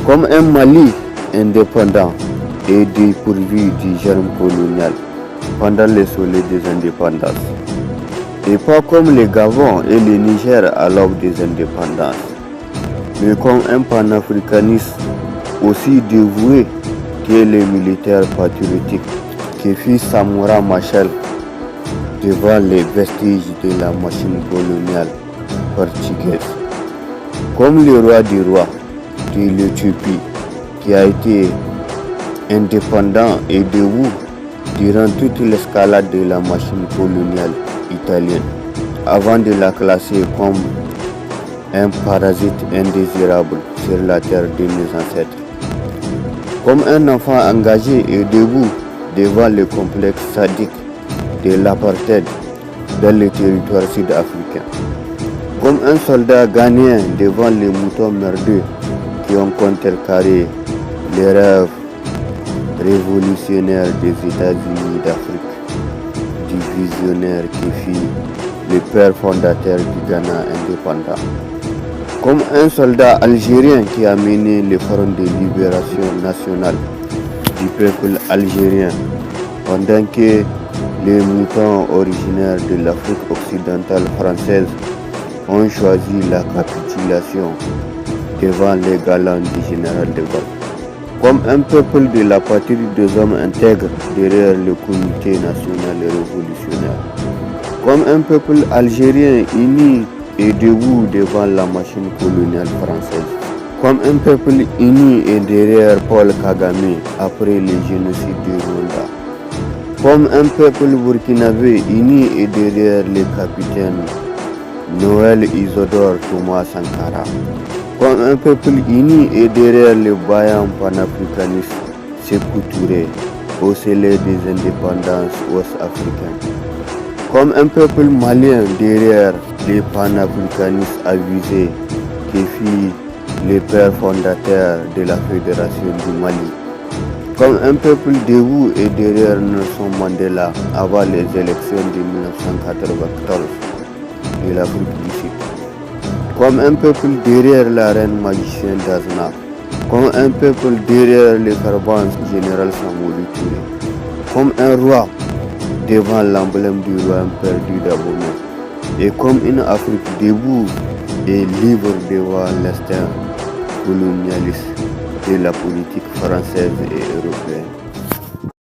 Comme un Mali indépendant et dépourvu du germe colonial pendant le soleil des indépendances. Et pas comme les Gabon et le Niger à l'aube des indépendances, mais comme un panafricaniste aussi dévoué que les militaires patriotiques qui fit Samora Machel devant les vestiges de la machine coloniale portugaise. Comme le roi du roi de l'Éthiopie qui a été indépendant et debout durant toute l'escalade de la machine coloniale italienne avant de la classer comme un parasite indésirable sur la terre de mes ancêtres. Comme un enfant engagé et debout devant le complexe sadique de l'apartheid dans le territoire sud-africain. Comme un soldat ghanéen devant les moutons merdeux qui ont contrecarré les rêves révolutionnaires des États-Unis d'Afrique, du visionnaire qui fut le père fondateur du Ghana indépendant. Comme un soldat algérien qui a mené le front de libération nationale du peuple algérien pendant que les moutons originaires de l'Afrique occidentale française ont choisi la capitulation devant les galants du général de Gaulle. Comme un peuple de la patrie des hommes intègres derrière le comité national révolutionnaire. Comme un peuple algérien uni et debout devant la machine coloniale française. Comme un peuple uni et derrière Paul Kagame après le génocide du Rwanda. Comme un peuple burkinabé uni et derrière le capitaine Noël Isidore Thomas Sankara. Comme un peuple uni et derrière le vaillant panafricaniste Sékou Touré, au soleil des indépendances ouest-africaines. Comme un peuple malien derrière les panafricanistes avisés qui fit les pères fondateurs de la Fédération du Mali. Comme un peuple debout et derrière Nelson Mandela avant les élections de 1994 de l'Afrique du Sud. Comme un peuple derrière la reine magicienne d'Azna. Comme un peuple derrière le carbone général Samoudou Touré. Comme un roi devant l'emblème du royaume perdu d'Abomey. Et comme une Afrique debout et libre devant l'instinct colonialiste de la politique française et européenne.